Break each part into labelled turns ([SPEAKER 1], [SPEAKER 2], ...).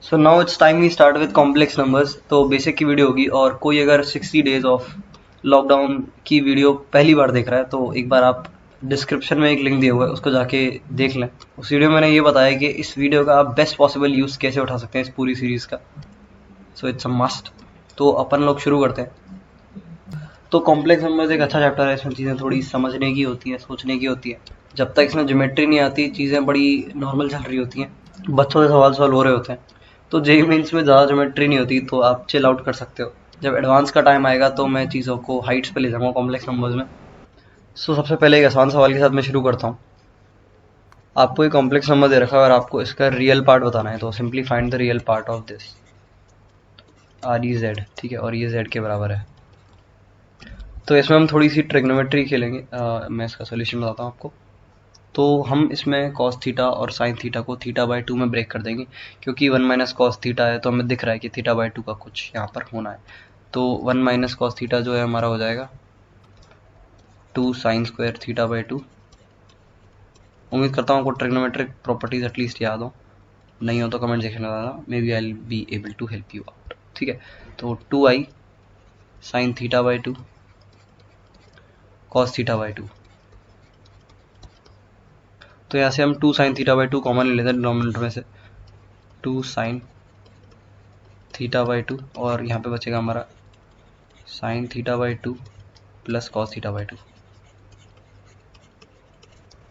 [SPEAKER 1] So now it's time we start with complex numbers. तो basic की video होगी, और कोई अगर 60 डेज ऑफ लॉकडाउन की वीडियो पहली बार देख रहा है तो एक बार आप डिस्क्रिप्शन में एक लिंक दिया हुआ है, उसको जाके देख लें। उस वीडियो में मैंने ये बताया कि इस वीडियो का आप बेस्ट पॉसिबल यूज़ कैसे उठा सकते हैं इस पूरी सीरीज़ का। So it's a must. तो अपन लोग शुरू करते हैं। तो कॉम्प्लेक्स नंबर्स एक अच्छा चैप्टर है, इसमें चीज़ें थोड़ी समझने की होती हैं, सोचने की होती है। जब तक इसमें ज्योमेट्री नहीं आती चीज़ें बड़ी नॉर्मल चल रही होती हैं, बच्चों से सवाल सॉल्व हो रहे होते हैं। तो जेईई मेंस में ज़्यादा ज्योमेट्री नहीं होती तो आप चिल आउट कर सकते हो। जब एडवांस का टाइम आएगा तो मैं चीज़ों को हाइट्स पे ले जाऊँगा कॉम्प्लेक्स नंबर्स में। सो सबसे पहले एक आसान सवाल के साथ मैं शुरू करता हूँ। आपको एक कॉम्प्लेक्स नंबर दे रखा है और आपको इसका रियल पार्ट बताना है, तो simply find the real part of this R E Z. ठीक है, और ये जेड के बराबर है। तो इसमें हम थोड़ी सी ट्रिग्नोमेट्री खेलेंगे। मैं इसका सोल्यूशन बताता हूँ आपको। तो हम इसमें कॉस थीटा और साइन थीटा को थीटा बाई 2 में ब्रेक कर देंगे, क्योंकि 1 माइनस कॉस थीटा है तो हमें दिख रहा है कि थीटा बाई 2 का कुछ यहाँ पर होना है। तो 1 माइनस कॉस थीटा जो है हमारा हो जाएगा 2 साइन स्क्वायर थीटा बाई 2। उम्मीद करता हूँ आपको ट्रिग्नोमेट्रिक प्रॉपर्टीज एटलीस्ट याद हो, नहीं हो तो कमेंट सेक्शन में बताना, maybe I will be able to help you out. ठीक है, तो 2i sine theta by 2 cos theta by 2। तो यहाँ से हम 2 साइन थीटा बाई 2 कॉमन ले लेते हैं डिनोमिनेटर में से, 2 साइन थीटा बाई 2, और यहाँ पे बचेगा हमारा sign theta by 2 plus cos theta by 2,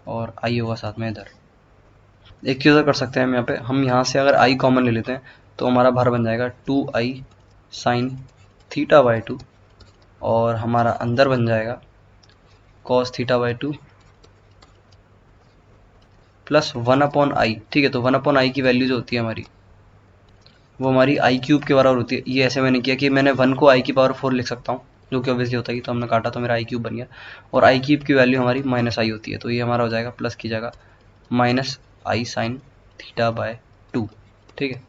[SPEAKER 1] और आई होगा साथ में इधर। एक चीज़ और कर सकते हैं हम यहाँ पे, हम यहाँ से अगर आई कॉमन ले लेते हैं तो हमारा बाहर बन जाएगा 2i साइन थीटा बाई 2, और हमारा अंदर बन जाएगा cos theta by 2 plus 1 upon I. ठीक है, तो 1 अपॉन आई की वैल्यू जो होती है हमारी, वो हमारी आई क्यूब के बराबर होती है। ये ऐसे मैंने किया कि मैंने 1 को आई की पावर 4 लिख सकता हूँ, जो कि ऑब्वियसली होता है, तो हमने काटा तो मेरा आई क्यूब बन गया, और आई क्यूब की वैल्यू हमारी माइनस आई होती है, तो ये हमारा हो जाएगा प्लस की जगह minus I sine theta by 2। ठीक है,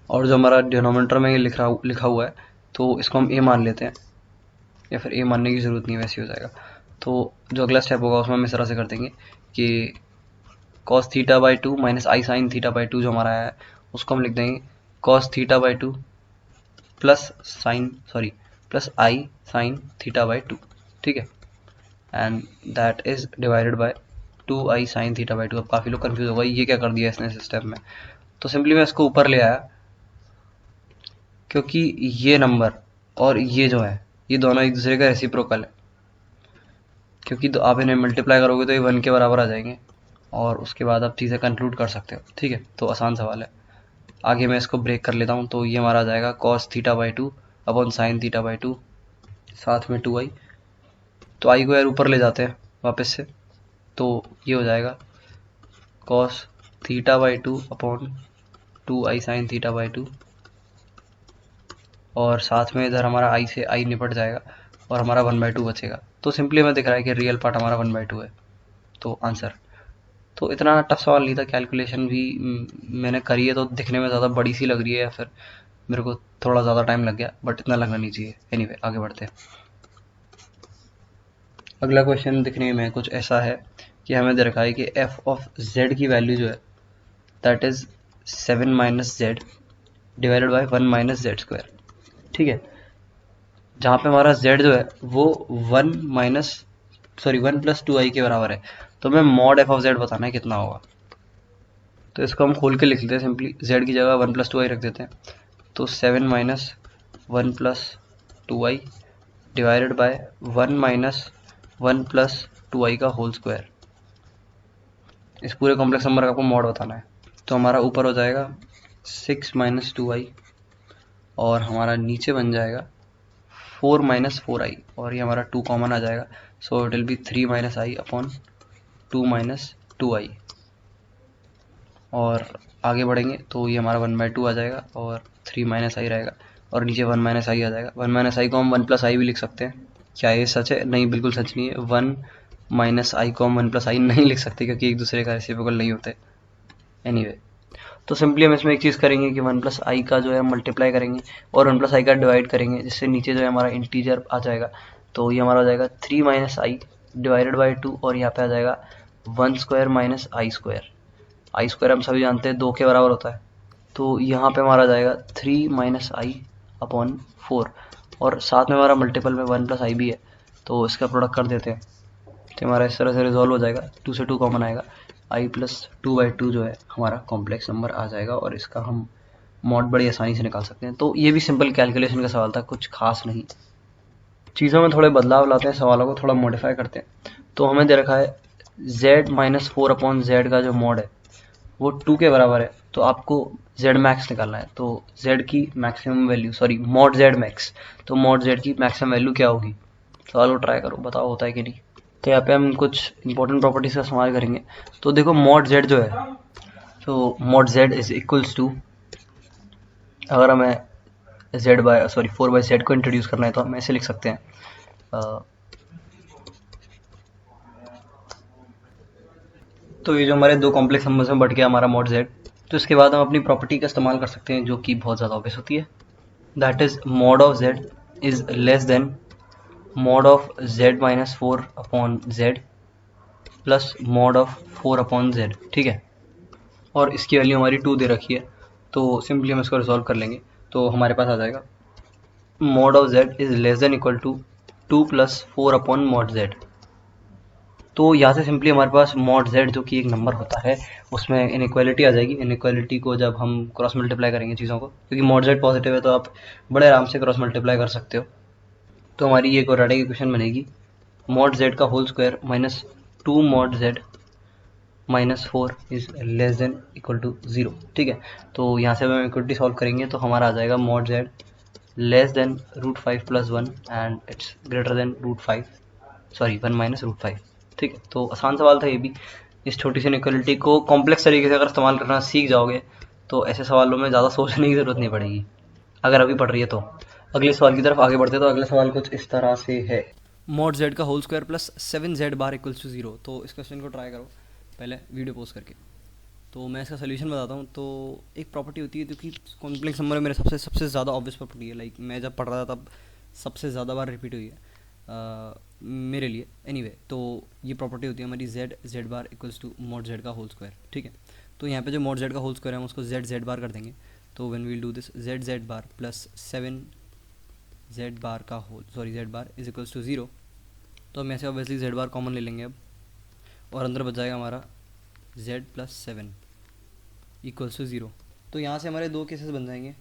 [SPEAKER 1] और जो हमारा डिनोमिनेटर में ये लिखा हुआ है तो इसको हम ए मान लेते हैं, या फिर ए मानने की ज़रूरत नहीं, वैसे ही हो जाएगा। तो जो अगला स्टेप होगा उसमें हम इस तरह से कर देंगे कि cos theta by 2 minus I sign theta by 2 जो हमारा है उसको हम लिख देंगे cos theta by 2 plus plus I sign theta by 2। ठीक है, and that is divided by 2i sine theta by 2। अब काफ़ी लोग कंफ्यूज होगा ये क्या कर दिया इसने सिस्टम में, तो सिंपली मैं इसको ऊपर ले आया, क्योंकि ये नंबर और ये जो है ये दोनों एक दूसरे का रेसिप्रोकल है, क्योंकि तो आप इन्हें मल्टीप्लाई करोगे तो ये 1 के बराबर आ जाएंगे, और उसके बाद आप चीज़ें कंक्लूड कर सकते हो। ठीक है, तो आसान सवाल है। आगे मैं इसको ब्रेक कर लेता हूँ, तो ये हमारा आ जाएगा cos theta by 2 upon sine theta by 2 साथ में 2i। तो आई को यार ऊपर ले जाते हैं वापस से, तो ये हो जाएगा cos theta by 2 upon 2i sine theta by 2, और साथ में इधर हमारा आई से आई निपट जाएगा और हमारा 1/2 बचेगा। तो सिंपली हमें दिख रहा है कि रियल पार्ट हमारा 1/2 है, तो आंसर। तो इतना टफ सवाल नहीं था, कैलकुलेशन भी मैंने करी है तो दिखने में ज़्यादा बड़ी सी लग रही है, या फिर मेरे को थोड़ा ज़्यादा टाइम लग गया, बट इतना लगना नहीं चाहिए। एनीवे, आगे बढ़ते हैं। अगला क्वेश्चन दिखने में कुछ ऐसा है कि हमें दे रखा है कि एफ ऑफ जेड की वैल्यू जो है that is 7 minus Z divided by 1 minus Z square. ठीक है, जहाँ पे हमारा z जो है वो 1 प्लस 2i के बराबर है, तो हमें मॉड एफ ऑफ जेड बताना है कितना होगा। तो इसको हम खोल के लिख लेते हैं, सिंपली z की जगह 1 प्लस 2i रख देते हैं, तो 7 minus 1 plus 2i divided by 1 minus 1 plus 2i का होल स्क्वायर। इस पूरे कॉम्प्लेक्स नंबर का आपको मॉड बताना है, तो हमारा ऊपर हो जाएगा 6 माइनस 2i, और हमारा नीचे बन जाएगा 4 माइनस 4i, और ये हमारा 2 कॉमन आ जाएगा, so it will be 3 minus I upon 2 minus 2i। और आगे बढ़ेंगे तो ये हमारा 1/2 आ जाएगा, और 3 माइनस आई रहेगा, और नीचे 1 माइनस आई आ जाएगा। 1 माइनस आई को हम 1 प्लस आई भी लिख सकते हैं। क्या ये सच है? नहीं, बिल्कुल सच नहीं है। 1 माइनस आई को हम 1 प्लस आई नहीं लिख सकते, क्योंकि एक दूसरे का रेसिप्रोकल नहीं होते। एनीवे, तो सिंपली हम इसमें एक चीज़ करेंगे कि 1 प्लस आई का जो है मल्टीप्लाई करेंगे और 1 प्लस आई का डिवाइड करेंगे, जिससे नीचे जो है हमारा इंटीजर आ जाएगा। तो ये हमारा हो जाएगा 3 माइनस आई डिवाइडेड बाई 2, और यहाँ पे आ जाएगा 1 स्क्वायर माइनस आई स्क्वायर। आई स्क्वायर हम सभी जानते हैं 2 के बराबर होता है, तो यहाँ पे हमारा जाएगा 3 माइनस आई अपॉन 4, और साथ में हमारा मल्टीपल में 1 प्लस आई भी है, तो इसका प्रोडक्ट कर देते हैं। तो हमारा इस तरह से रिजॉल्व हो जाएगा, 2 से 2 कॉमन आएगा, आई प्लस 2/2 जो है हमारा कॉम्प्लेक्स नंबर आ जाएगा, और इसका हम मॉड बड़ी आसानी से निकाल सकते हैं। तो ये भी सिंपल कैलकुलेशन का सवाल था, कुछ खास नहीं। चीज़ों में थोड़े बदलाव लाते हैं, सवालों को थोड़ा मॉडिफाई करते हैं। तो हमें दे रखा है z माइनस 4 अपॉन जेड का जो मॉड है वो 2 के बराबर है, तो आपको z मैक्स निकालना है। तो z की maximum value, sorry mod z max, तो मॉड z की मैक्सिमम वैल्यू क्या होगी? सवाल को ट्राई करो, बताओ होता है कि नहीं। तो यहाँ पे हम कुछ इंपॉर्टेंट प्रॉपर्टीज का इस्तेमाल करेंगे। तो देखो मॉड z जो है, तो mod z is equals to, अगर हमें z 4/z को इंट्रोड्यूस करना है तो हम ऐसे लिख सकते हैं, तो ये जो हमारे दो कॉम्प्लेक्स नंबर्स में बढ़ गया हमारा मॉड z। तो इसके बाद हम अपनी प्रॉपर्टी का इस्तेमाल कर सकते हैं जो कि बहुत ज़्यादा ऑब्वियस होती है, that is mod of z is less then mod of z minus 4 upon z plus mod of 4 upon z। ठीक है, और इसकी वैल्यू हमारी 2 दे रखी है, तो सिंपली हम इसको रिजॉल्व कर लेंगे। तो हमारे पास आ जाएगा mod of z is less than equal to 2 plus 4 upon mod z। तो यहाँ से सिंपली हमारे पास मॉड z जो कि एक नंबर होता है उसमें इनइक्वालिटी आ जाएगी। इनइक्वालिटी को जब हम क्रॉस मल्टीप्लाई करेंगे चीज़ों को, क्योंकि मॉड z पॉजिटिव है तो आप बड़े आराम से क्रॉस मल्टीप्लाई कर सकते हो। तो हमारी ये क्वाड्रेटिक इक्वेशन बनेगी मॉड z का whole square minus 2 mod z minus 4 is less than equal to 0। ठीक है, तो यहाँ से हम इक्वलिटी सॉल्व करेंगे तो हमारा आ जाएगा mod z less than √5 plus 1 and it's greater than √5, sorry 1 minus √5। ठीक है, तो आसान सवाल था ये भी। इस छोटी सी इनइक्वालिटी को कॉम्प्लेक्स तरीके से अगर इस्तेमाल करना सीख जाओगे तो ऐसे सवालों में ज़्यादा सोचने की ज़रूरत नहीं पड़ेगी, अगर अभी पढ़ रही है तो। अगले सवाल की तरफ आगे बढ़ते हैं। तो अगला सवाल कुछ इस तरह से है, मॉड z का whole square plus 7z bar equals to 0। तो इस क्वेश्चन को ट्राई करो पहले वीडियो पोस्ट करके। तो मैं इसका सोल्यूशन बताता हूँ। तो एक प्रॉपर्टी होती है जो कि कॉम्प्लेक्स नंबर में मेरे सबसे ज़्यादा ऑब्वियस प्रॉपर्टी है, लाइक मैं जब पढ़ रहा था तब सबसे ज़्यादा बार रिपीट हुई है मेरे लिए। एनीवे, तो ये प्रॉपर्टी होती है हमारी z bar equals to mod z का होल स्क्वायर। ठीक है, तो यहाँ पे जो मॉड z का होल स्क्वायर है हम उसको z बार कर देंगे। तो when we'll do this z bar plus 7z bar का whole, sorry z bar is equals to 0। तो हम ऐसे ऑब्वियसली z बार कॉमन ले लेंगे अब, और अंदर बच जाएगा हमारा z प्लस 7 इक्वल्स टू 0। तो यहाँ से हमारे दो केसेस बन जाएंगे।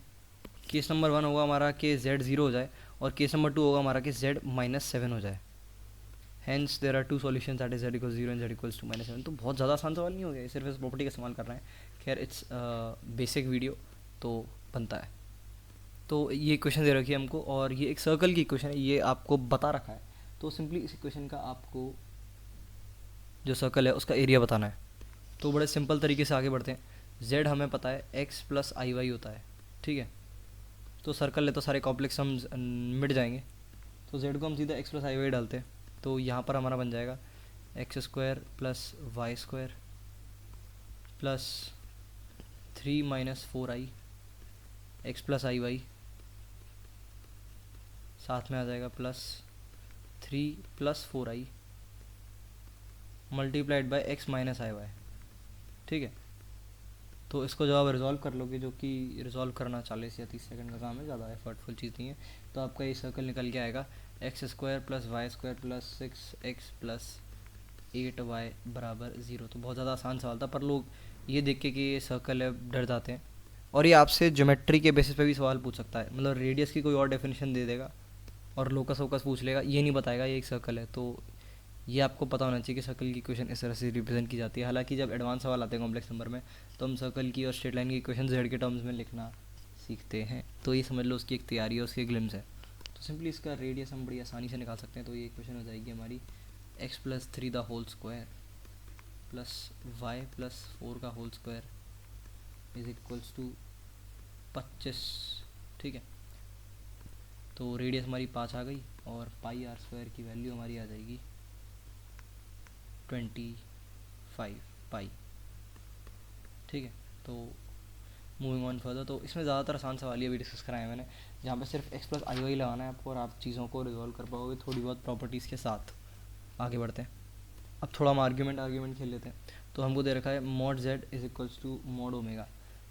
[SPEAKER 1] केस नंबर 1 होगा हमारा कि z 0 हो जाए, और केस नंबर 2 होगा हमारा कि z माइनस 7 हो जाए। Hence there are two solutions, that is z equals 0 and z equals to -7। तो बहुत ज़्यादा आसान सवाल नहीं हो गया, ये सिर्फ इस प्रॉपर्टी का इस्तेमाल कर रहे हैं। खैर इट्स बेसिक वीडियो तो बनता है। तो ये इक्वेशन दे रखी है हमको, और ये एक सर्कल की इक्वेशन है, ये आपको बता रखा है। तो सिंपली इस इक्वेशन का आपको जो सर्कल है उसका एरिया बताना है। तो बड़े सिंपल तरीके से आगे बढ़ते हैं। z हमें पता है x प्लस आई वाई होता है। ठीक है, तो सर्कल ले तो सारे कॉम्प्लेक्स हम मिट जाएंगे। तो z को हम सीधा x प्लस आई वाई डालते हैं। तो यहाँ पर हमारा बन जाएगा x square plus Y square plus 3 minus 4i x plus i y, साथ में आ जाएगा plus 3 plus 4i multiplied by x minus i y. ठीक है, तो इसको जब आप रिजॉल्व कर लोगे, जो कि रिजॉल्व करना 40 या 30 सेकंड का काम है, ज़्यादा एफर्टफुल चीज़ नहीं है, तो आपका ये सर्कल निकल के आएगा X square plus Y square plus 6x plus 8y बराबर 0। तो बहुत ज़्यादा आसान सवाल था, पर लोग ये देख के कि ये सर्कल है डर जाते हैं। और ये आपसे ज्योमेट्री के बेसिस पे भी सवाल पूछ सकता है, मतलब रेडियस की कोई और डेफिनेशन दे देगा और लोकस वोकस पूछ लेगा, ये नहीं बताएगा ये एक सर्कल है। तो ये आपको पता होना चाहिए कि सर्कल की इक्वेशन इस तरह से रिप्रेजेंट की जाती है। हालांकि जब एडवांस सवाल आते हैं कॉम्प्लेक्स नंबर में तो हम सर्कल की और स्ट्रेट लाइन की इक्वेशन z के टर्म्स में लिखना सीखते हैं। तो ये समझ लो उसकी एक तैयारी है, उसकी एक ग्लिम्स है। तो सिंपली इसका रेडियस हम बड़ी आसानी से निकाल सकते हैं। तो ये इक्वेशन हो जाएगी हमारी x plus 3 the whole square plus y plus 4 का whole square is equals to 25। ठीक है, तो रेडियस हमारी 5 आ गई, और पाई आर स्क्वायर की वैल्यू हमारी आ जाएगी 25 पाई। ठीक है, तो मूविंग ऑन फर्दर। तो इसमें ज़्यादातर आसान सवाल ये भी डिस्कस कराए मैंने, जहाँ पे सिर्फ x प्लस आई वाई लगाना है आपको, और आप चीज़ों को रिजॉल्व कर पाओगे थोड़ी बहुत प्रॉपर्टीज़ के साथ। आगे बढ़ते हैं, अब थोड़ा हम आर्ग्यूमेंट खेल लेते हैं। तो हमको दे रखा है mod z is equals to mod omega.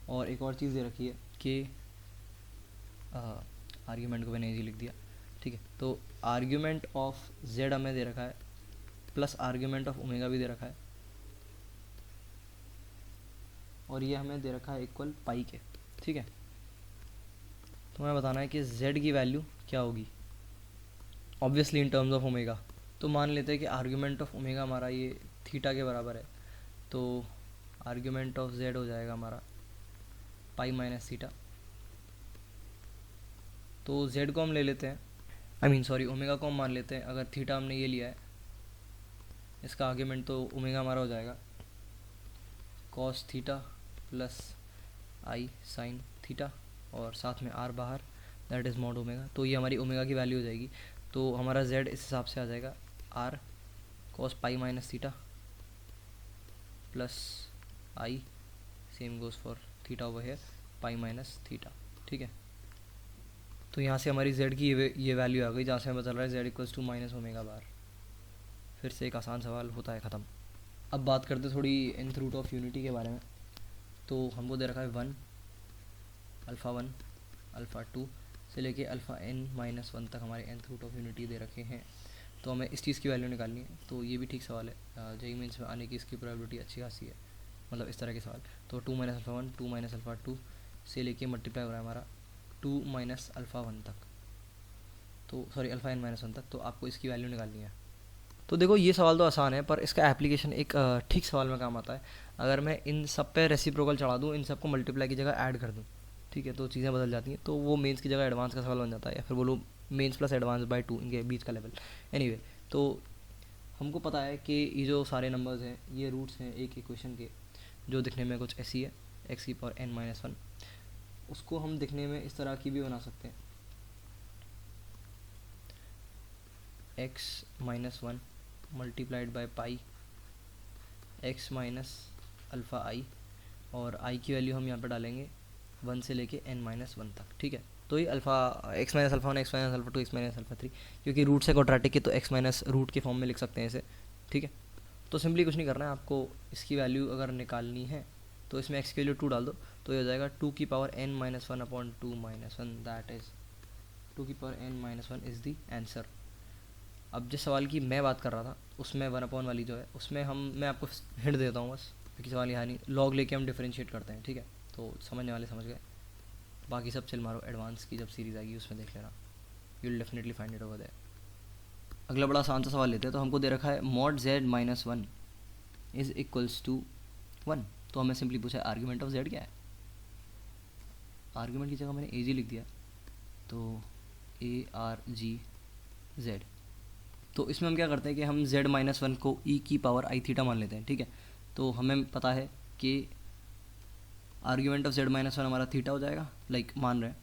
[SPEAKER 1] और एक और चीज़ दे रखी है कि आर्ग्यूमेंट को मैंने इजी लिख दिया, ठीक है। तो आर्ग्यूमेंट ऑफ z हमें दे रखा है प्लस आर्ग्यूमेंट ऑफ ओमेगा भी दे रखा है, और ये हमें दे रखा है इक्वल पाई के, ठीक है। तो हमें बताना है कि z की वैल्यू क्या होगी, obviously in terms of omega. तो मान लेते हैं कि आर्ग्यूमेंट ऑफ ओमेगा हमारा ये थीटा के बराबर है, तो आर्ग्यूमेंट ऑफ z हो जाएगा हमारा पाई माइनस थीटा। तो z को हम ले लेते हैं, सॉरी ओमेगा को हम मान लेते हैं। अगर थीटा हमने ये लिया है, इसका आर्ग्यूमेंट, तो ओमेगा हमारा हो जाएगा कॉस थीटा प्लस आई साइन थीटा, और साथ में r बाहर, दैट इज़ मॉड ओमेगा। तो ये हमारी ओमेगा की वैल्यू हो जाएगी। तो हमारा z इस हिसाब से आ जाएगा r cos pi minus theta plus I, same goes for theta over here, pi minus theta, ठीक है। तो यहाँ से हमारी z की ये वैल्यू आ गई, जहाँ से हमें चल रहा है z equals to minus omega bar. फिर से एक आसान सवाल होता है ख़त्म। अब बात करते थोड़ी nth रूट ऑफ यूनिटी के बारे में। तो हमको दे रखा है 1 अल्फ़ा 1 अल्फ़ा 2 से लेके अल्फ़ा n माइनस 1 तक हमारे nth रूट ऑफ यूनिटी दे रखे हैं। तो हमें इस चीज़ की वैल्यू निकालनी है। तो ये भी ठीक सवाल है, जेईई मेंस में आने की इसकी प्रोबेबिलिटी अच्छी खासी है, मतलब इस तरह के सवाल। तो 2 माइनस अल्फ़ा 1 2 माइनस अल्फ़ा 2 से लेके मल्टीप्लाई हो रहा है हमारा 2 माइनस अल्फ़ा 1 तक, तो सॉरी अल्फ़ा n माइनस 1 तक। तो आपको इसकी वैल्यू निकालनी है। तो देखो ये सवाल तो आसान है, पर इसका एप्लीकेशन एक ठीक सवाल में काम आता है। अगर मैं इन सब पे रेसिप्रोकल चढ़ा दूँ, इन सब को मल्टीप्लाई की जगह ऐड कर दूँ, ठीक है, तो चीज़ें बदल जाती हैं। तो वो मेंस की जगह एडवांस का सवाल बन जाता है, या फिर बोलो मेंस प्लस एडवांस बाय 2, इनके बीच का लेवल। एनीवे, तो हमको पता है कि ये जो सारे नंबर्स हैं ये रूट्स हैं एक इक्वेशन के, जो दिखने में कुछ ऐसी है, x की पावर n माइनस 1। उसको हम दिखने में इस तरह की भी बना सकते हैं, x minus 1 multiplied by pi x minus alpha i, और i की वैल्यू हम यहाँ पर डालेंगे 1 से लेके n माइनस 1 तक, ठीक है। तो ये alpha x minus alpha 1 x minus alpha 2 x minus alpha 3, क्योंकि रूट से क्वाड्रेटिक है तो x माइनस रूट के फॉर्म में लिख सकते हैं इसे, ठीक है। तो सिंपली कुछ नहीं करना है आपको, इसकी वैल्यू अगर निकालनी है तो इसमें x की वैल्यू 2 डाल दो, तो ये हो जाएगा 2 की power n minus 1 upon 2 minus 1, that is 2 की power n minus 1 is the answer. अब जिस सवाल की मैं बात कर रहा था उसमें 1 अपॉन वाली जो है, उसमें मैं आपको हिंट देता हूँ बस, क्योंकि सवाल यहाँ नहीं, लॉग लेके हम डिफरेंशिएट करते हैं, ठीक है। तो समझने वाले समझ गए, बाकी सब चिल मारो, एडवांस की जब सीरीज़ आएगी उसमें देख लेना, you will definitely find it over there. अगला बड़ा आसान सा सवाल लेते हैं। तो हमको दे रखा है mod z minus 1 is equals to 1। तो हमें सिंपली पूछा है आर्ग्यूमेंट ऑफ z क्या है। आर्ग्यूमेंट की जगह मैंने AG लिख दिया, तो ARGZ। तो इसमें हम क्या करते हैं कि हम z माइनस 1 को e की पावर आई थीटा मान लेते हैं, ठीक है। तो हमें पता है कि आर्ग्यूमेंट ऑफ z माइनस 1 हमारा थीटा हो जाएगा, लाइक मान रहे हैं,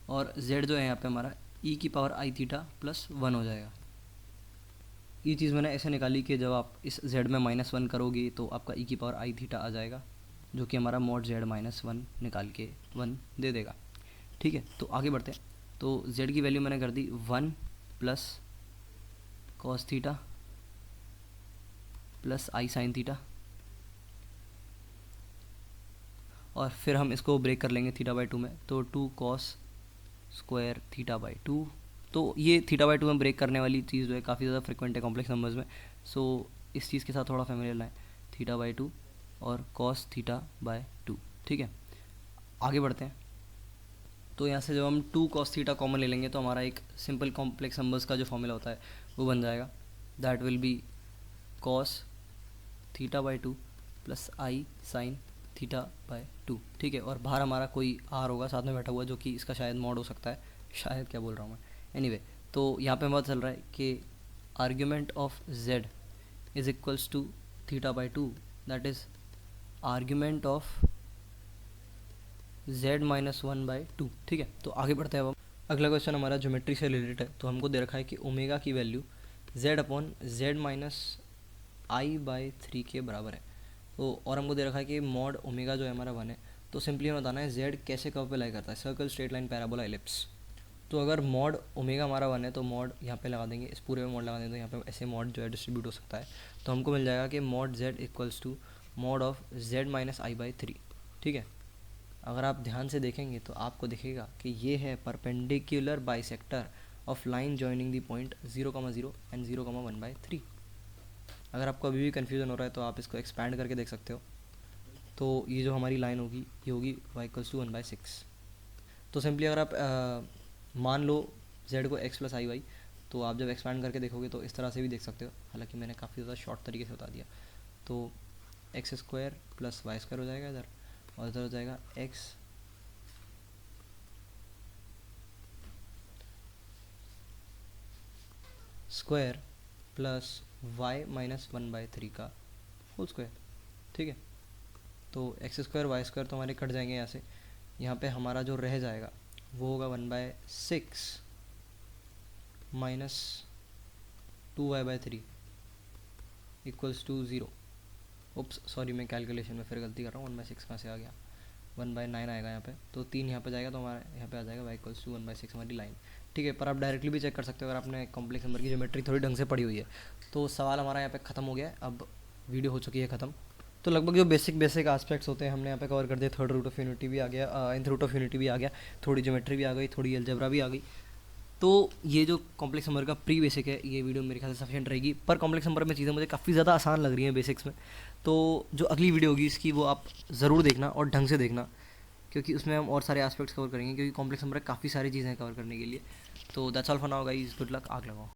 [SPEAKER 1] और z जो है यहाँ पे हमारा e की पावर आई थीटा प्लस 1 हो जाएगा। ये चीज़ मैंने ऐसे निकाली कि जब आप इस z में माइनस 1 करोगे तो आपका e की पावर आई थीटा आ जाएगा, जो कि हमारा मॉड z माइनस 1 निकाल के 1 दे देगा, ठीक है। तो आगे बढ़ते हैं। तो z की वैल्यू मैंने कर दी 1 प्लस कॉस थीटा प्लस आई साइन थीटा, और फिर हम इसको ब्रेक कर लेंगे थीटा बाई 2 में, तो 2 कॉस स्क्वायर थीटा बाई 2। तो ये थीटा बाई 2 में ब्रेक करने वाली चीज़ जो है काफ़ी ज़्यादा फ्रिक्वेंट है कॉम्प्लेक्स नंबर्स में, सो इस चीज़ के साथ थोड़ा फैमिलियर लाएँ, थीटा बाई 2 और कॉस थीटा बाई 2, ठीक है। आगे बढ़ते हैं। तो यहाँ से जब हम 2 कॉस थीटा कॉमन ले लेंगे तो हमारा एक सिंपल कॉम्प्लेक्स नंबर्स का जो फॉर्मूला होता है वो बन जाएगा, that will be cos theta by 2 plus I sine theta by 2, ठीक है। और बाहर हमारा कोई आर होगा साथ में बैठा हुआ, जो कि इसका शायद मॉड हो सकता है, शायद क्या बोल रहा हूँ मैं, एनीवे। तो यहाँ पे पता चल रहा है कि argument of z is equals to theta by 2, that is argument of z minus 1 by 2, ठीक है। तो आगे बढ़ते हैं अब। अगला क्वेश्चन हमारा ज्योमेट्री से रिलेटेड है। तो हमको दे रखा है कि ओमेगा की value z upon z minus I by 3 के बराबर है। तो और हमको दे रखा है कि मॉड ओमेगा जो है हमारा 1 है। तो सिंपली हमें बताना है z कैसे कर्व पे लाई करता है, circle, straight line, parabola, ellipse. तो अगर मॉड ओमेगा हमारा 1 है तो मॉड यहाँ पे लगा देंगे, इस पूरे में मॉड लगा देंगे, तो यहाँ पे ऐसे मॉड जो है डिस्ट्रीब्यूट हो सकता है। तो हमको मिल जाएगा कि mod z equals to mod of z minus I by 3, ठीक है।
[SPEAKER 2] अगर आप ध्यान से देखेंगे तो आपको दिखेगा कि ये है perpendicular bisector of line joining the point 0,0 and 0,1/3। अगर आपको अभी भी कन्फ्यूज़न हो रहा है तो आप इसको एक्सपैंड करके देख सकते हो। तो ये जो हमारी लाइन होगी ये होगी y=1/6। तो सिंपली अगर आप मान लो z को x + i y, तो आप जब एक्सपैंड करके देखोगे तो इस तरह से भी देख सकते हो, हालांकि मैंने काफ़ी ज़्यादा शॉर्ट तरीके से बता दिया। तो x² + y² हो जाएगा इधर, और इधर हो जाएगा x स्क्वायर प्लस y - 1/3 का होल स्क्वायर। ठीक है, तो x² y² तो हमारे कट जाएंगे यहाँ से। यहाँ पे हमारा जो रह जाएगा वो होगा 1/6 minus 2y/3 equals to 0। Oops sorry, मैं कैलकुलेशन में फिर गलती कर रहा हूँ। 1/6 कहाँ से आ गया, 1/9 आएगा यहाँ पे, तो 3 यहाँ पे जाएगा, तो हमारा यहाँ पे आ जाएगा y=1/6 हमारी लाइन। ठीक है, पर आप डायरेक्टली भी चेक कर सकते हो अगर आपने कॉम्प्लेक्स नंबर की ज्योमेट्री थोड़ी ढंग से पढ़ी हुई है। तो सवाल हमारा यहाँ पे ख़त्म हो गया है, अब वीडियो हो चुकी है ख़त्म। तो लगभग जो बेसिक एस्पेक्ट्स होते हैं हमने यहाँ पे कवर कर दिया। थर्ड रूट ऑफ यूनिटी भी आ गया, nth रूट ऑफ यूनिटी भी आ गया, थोड़ी ज्योमेट्री भी आ गई, थोड़ी अलजेब्रा भी आ गई। तो ये जो कॉम्प्लेक्स नंबर का प्री बेसिक है, ये वीडियो मेरे ख्याल से सफिशिएंट रहेगी। पर कॉम्प्लेक्स नंबर में चीज़ें मुझे काफ़ी ज़्यादा आसान लग रही हैं बेसिक्स में। तो जो अगली वीडियो होगी इसकी, वो आप ज़रूर देखना और ढंग से देखना, क्योंकि उसमें हम और सारे एस्पेक्ट्स कवर करेंगे, क्योंकि कॉम्प्लेक्स नंबर काफ़ी सारी चीज़ें कवर करने के लिए। तो that's all for now guys, good luck, आग लगाओ।